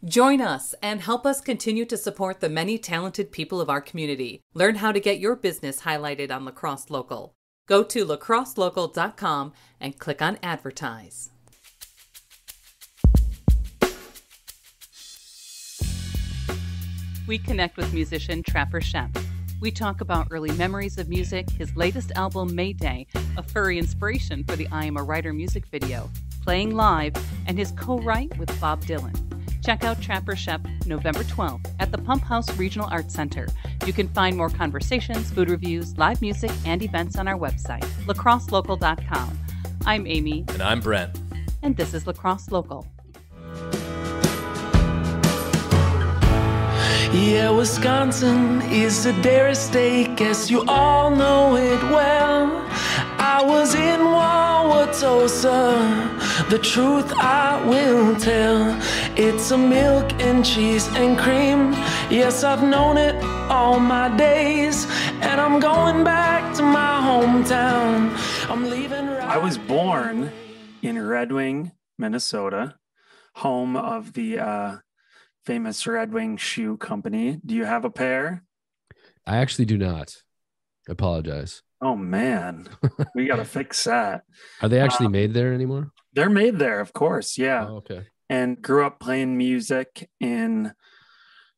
Join us and help us continue to support the many talented people of our community. Learn how to get your business highlighted on La Crosse Local. Go to lacrosselocal.com and click on Advertise. We connect with musician Trapper Schoepp. We talk about early memories of music, his latest album, Mayday, a furry inspiration for the I Am a Writer music video, playing live, and his co-write with Bob Dylan. Check out Trapper Schoepp November 12th at the Pump House Regional Arts Center. You can find more conversations, food reviews, live music, and events on our website, lacrosselocal.com. I'm Amy. And I'm Brent. And this is La Crosse Local. Yeah, Wisconsin is a dairy state, guess you all know it well. I was in Wauwatosa, the truth I will tell. It's a milk and cheese and cream, yes, I've known it all my days. And I'm going back to my hometown, I'm leaving right. I was born in Red Wing, Minnesota, home of the famous Red Wing Shoe Company. Do you have a pair? I actually do not. I apologize. Oh, man. We got to fix that. Are they actually made there anymore? They're made there, of course. Yeah. Oh, okay. And grew up playing music in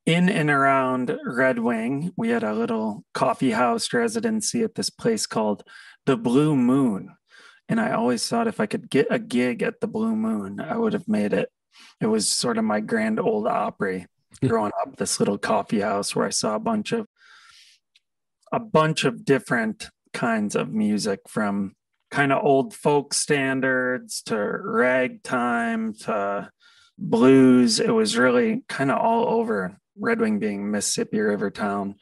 and around Red Wing. We had a little coffee house residency at this place called the Blue Moon. And I always thought if I could get a gig at the Blue Moon, I would have made it. It was sort of my grand old Opry growing up, this little coffee house where I saw a bunch of different kinds of music, from kind of old folk standards to ragtime to blues. It was really kind of all over. Red Wing being Mississippi River town,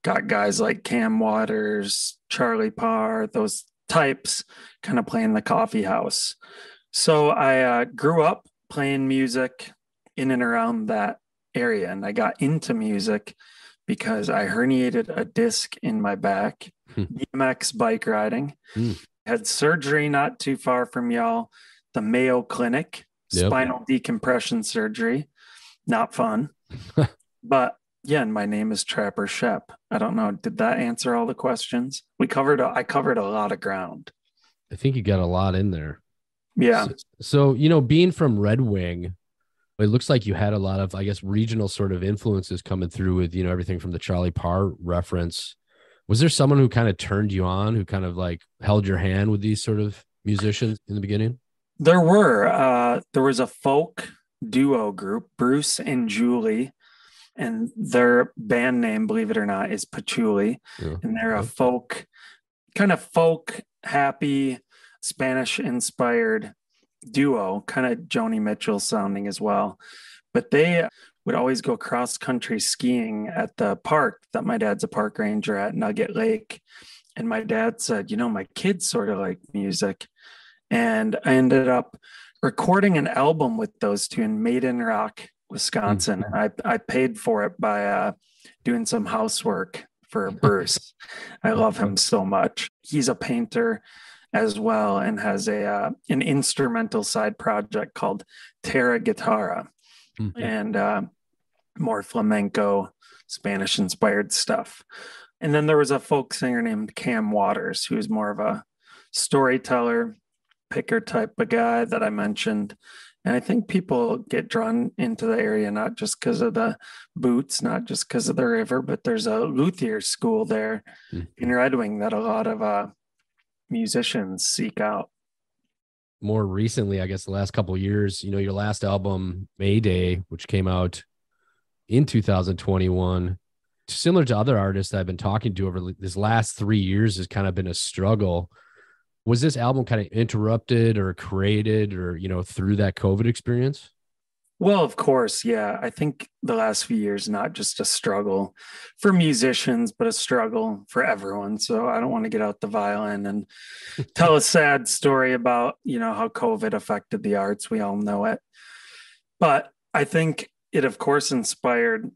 got guys like Cam Waters, Charlie Parr, those types kind of playing the coffee house. So I grew up playing music in and around that area. And I got into music because I herniated a disc in my back, BMX bike riding. Had surgery not too far from y'all, the Mayo Clinic, spinal decompression surgery. Not fun. But yeah, and my name is Trapper Schoepp. I don't know. Did that answer all the questions? I covered a lot of ground. I think you got a lot in there. Yeah. So, being from Red Wing, it looks like you had a lot of, I guess, regional sort of influences coming through with, everything from the Charlie Parr reference. Was there someone who kind of turned you on, who kind of like held your hand with these sort of musicians in the beginning? There was a folk duo group, Bruce and Julie, and their band name, believe it or not, is Patchouli. Yeah. And they're a folk, happy, Spanish-inspired duo, kind of Joni Mitchell sounding as well. But they would always go cross-country skiing at the park that my dad's a park ranger at Nugget Lake. And my dad said, my kids sort of like music. And I ended up recording an album with those two in Maiden Rock, Wisconsin. And I paid for it by doing some housework for Bruce. I love him so much. He's a painter as well, and has an instrumental side project called Terra Guitarra, and more flamenco, Spanish-inspired stuff. And then there was a folk singer named Cam Waters, who's more of a storyteller, picker type of guy that I mentioned. And I think people get drawn into the area not just because of the boots, not just because of the river, but there's a luthier school there in Red Wing that a lot of musicians seek out. More recently, I guess the last couple of years, your last album, Mayday, which came out in 2021, similar to other artists that I've been talking to over this last 3 years, has kind of been a struggle. Was this album kind of interrupted or created or, through that COVID experience? Well, of course, yeah. I think the last few years, not just a struggle for musicians, but a struggle for everyone. So I don't want to get out the violin and tell a sad story about, how COVID affected the arts. We all know it. But I think it, of course, inspired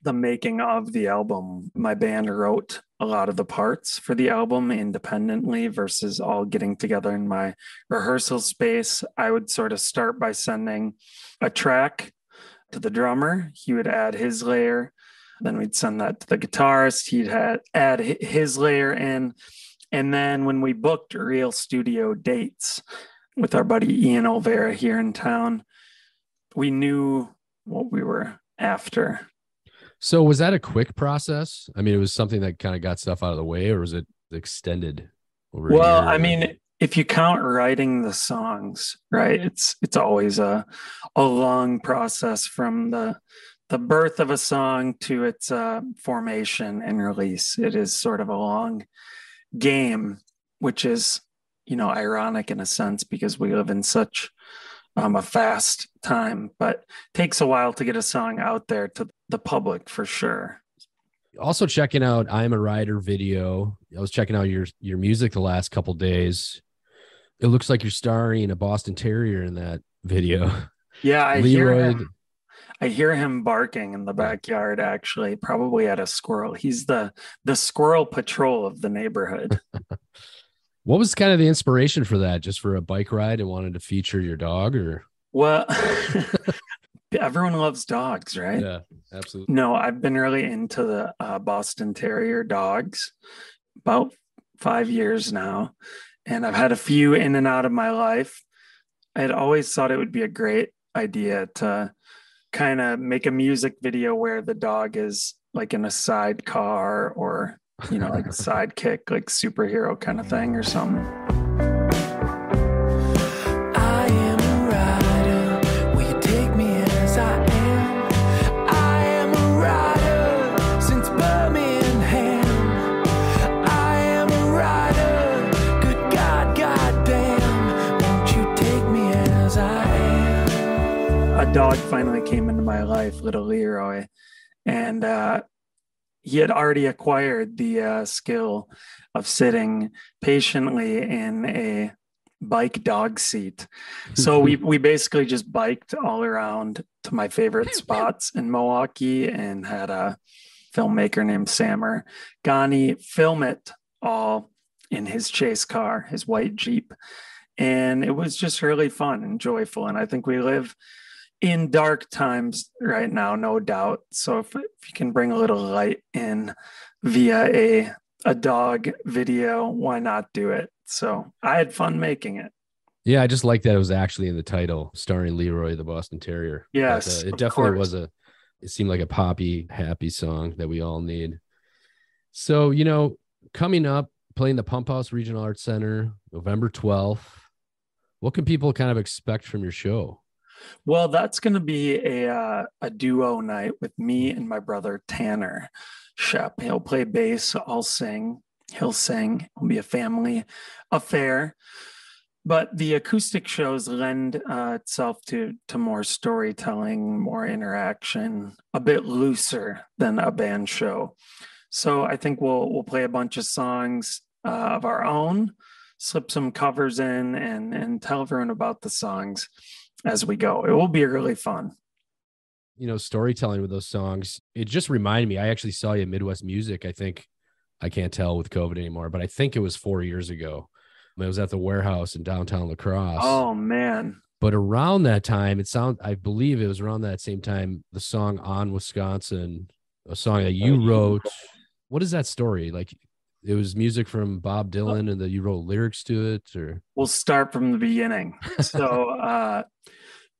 the making of the album. My band wrote a lot of the parts for the album independently versus all getting together in my rehearsal space. I would sort of start by sending a track to the drummer. He would add his layer. Then we'd send that to the guitarist. He'd add his layer in. And then when we booked real studio dates with our buddy Ian Olvera here in town, we knew what we were after. So was that a quick process? I mean, it was something that kind of got stuff out of the way, or was it extended over a year? I mean, if you count writing the songs, right, it's always a long process from the birth of a song to its formation and release. It is sort of a long game, which is, ironic in a sense because we live in such a fast time, but takes a while to get a song out there to the public for sure. Also checking out I'm a Rider video. I was checking out your music the last couple days. It looks like you're starring a Boston Terrier in that video. Yeah, I hear him barking in the backyard, actually, probably at a squirrel. He's the squirrel patrol of the neighborhood. What was kind of the inspiration for that? Just for a bike ride and wanted to feature your dog, or? Well, everyone loves dogs, right? Yeah, absolutely. No, I've been really into the Boston Terrier dogs about 5 years now. And I've had a few in and out of my life. I had always thought it would be a great idea to kind of make a music video where the dog is like in a sidecar or, like a sidekick, like superhero kind of thing or something. I am a rider. Will you take me as I am? I am a rider since Birmingham. I am a rider. Good God, goddamn. Won't you take me as I am? A dog finally came into my life, little Leroy, and he had already acquired the skill of sitting patiently in a bike dog seat. So we basically just biked all around to my favorite spots in Milwaukee and had a filmmaker named Samer Ghani film it all in his chase car, his white Jeep. And it was just really fun and joyful. And I think we live in dark times right now, no doubt. So if you can bring a little light in via a dog video, why not do it? So I had fun making it. Yeah, I just like that it was actually in the title, starring Leroy the Boston Terrier. Yes, but, it definitely was it seemed like a poppy, happy song that we all need. So, coming up, playing the Pump House Regional Arts Center, November 12th, what can people kind of expect from your show? Well, that's going to be a duo night with me and my brother, Tanner Shep. He'll play bass. I'll sing. He'll sing. It'll be a family affair. But the acoustic shows lend itself to more storytelling, more interaction, a bit looser than a band show. So I think we'll play a bunch of songs of our own, slip some covers in, and tell everyone about the songs as we go. It will be really fun. Storytelling with those songs. It just reminded me, I actually saw you at Midwest Music. I can't tell with COVID anymore, but I think it was 4 years ago. It was at the Warehouse in downtown La Crosse. Oh man. But around that time, I believe it was around that same time, the song On Wisconsin, a song that you wrote. What is that story? Like, it was music from Bob Dylan and that you wrote lyrics to it, or? We'll start from the beginning. So,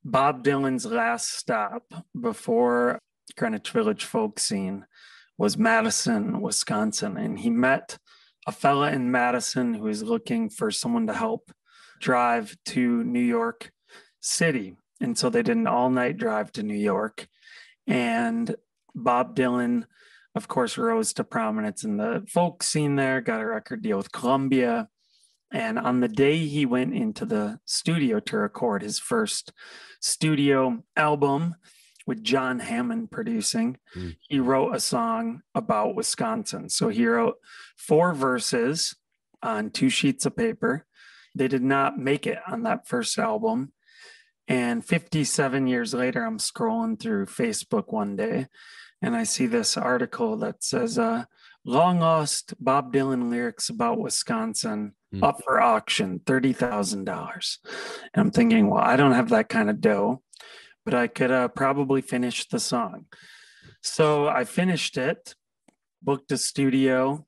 Bob Dylan's last stop before Greenwich Village folk scene was Madison, Wisconsin. And he met a fella in Madison who was looking for someone to help drive to New York City. And so they did an all-night drive to New York. And Bob Dylan, of course, rose to prominence in the folk scene there, got a record deal with Columbia. And on the day he went into the studio to record his first studio album with John Hammond producing, he wrote a song about Wisconsin. So he wrote 4 verses on 2 sheets of paper. They did not make it on that first album. And 57 years later, I'm scrolling through Facebook one day, and I see this article that says, long lost Bob Dylan lyrics about Wisconsin up for auction, $30,000. And I'm thinking, well, I don't have that kind of dough, but I could probably finish the song. So I finished it, booked a studio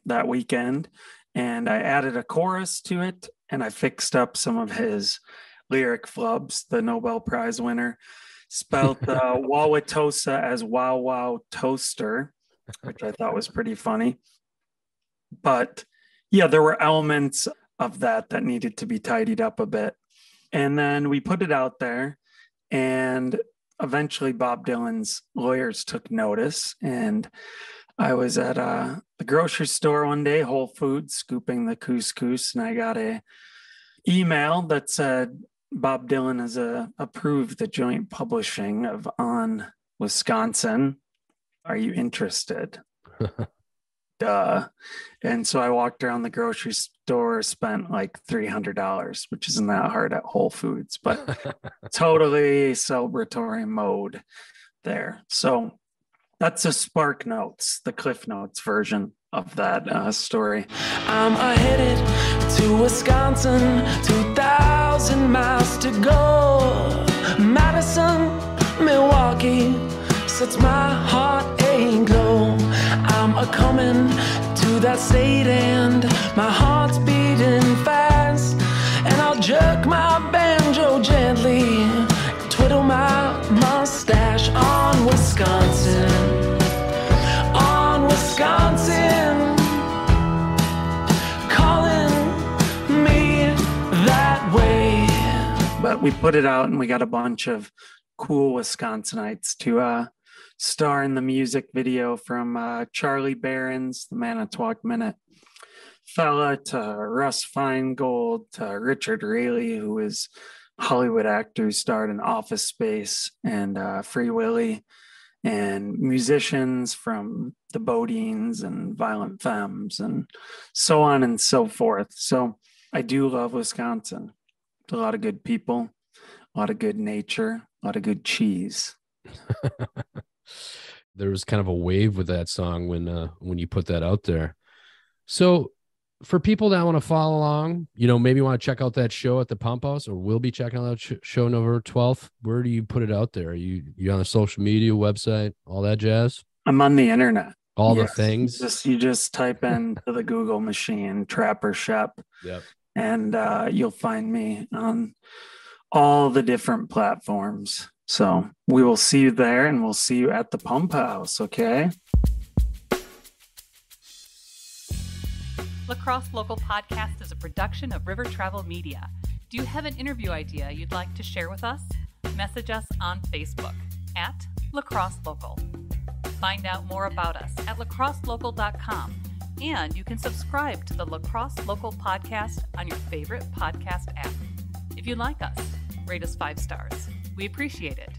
that weekend, and I added a chorus to it, and I fixed up some of his lyric flubs. The Nobel Prize winner spelled Wauwatosa as Wow Wow Toaster, which I thought was pretty funny. But yeah, there were elements of that needed to be tidied up a bit. And then we put it out there, and eventually Bob Dylan's lawyers took notice. And I was at the grocery store one day, Whole Foods, scooping the couscous, and I got a email that said Bob Dylan has approved the joint publishing of On Wisconsin. Are you interested? Duh. And so I walked around the grocery store, spent like $300, which isn't that hard at Whole Foods, but totally celebratory mode there. So that's the Spark Notes, the Cliff Notes version of that story. I'm headed to Wisconsin, 2,000 miles to go. Madison, Milwaukee, sets my heart aglow. I'm a-coming to that state and my heart's beating fast. And I'll jerk my banjo gently, twiddle my mustache on Wisconsin. On Wisconsin, calling me that way. But we put it out and we got a bunch of cool Wisconsinites to star in the music video, from Charlie Barron's The Manitowoc Minute fella to Russ Feingold to Richard Raley, who is a Hollywood actor who starred in Office Space and Free Willy, and musicians from the Bodines and Violent Femmes and so on and so forth. So I do love Wisconsin. It's a lot of good people, a lot of good nature, a lot of good cheese. There was kind of a wave with that song when you put that out there. So for people that want to follow along, maybe want to check out that show at the Pump House, or will be checking out that show November 12th, where do you put it out there? Are you on the social media website, all that jazz? I'm on the internet. All the things. You just type into the Google machine, Trapper Shep. Yep. And you'll find me on all the different platforms. So we will see you there, and we'll see you at the Pump House, okay? La Crosse Local Podcast is a production of River Travel Media. Do you have an interview idea you'd like to share with us? Message us on Facebook at La Crosse Local. Find out more about us at lacrosselocal.com, and you can subscribe to the La Crosse Local Podcast on your favorite podcast app. If you like us, rate us 5 stars. We appreciate it.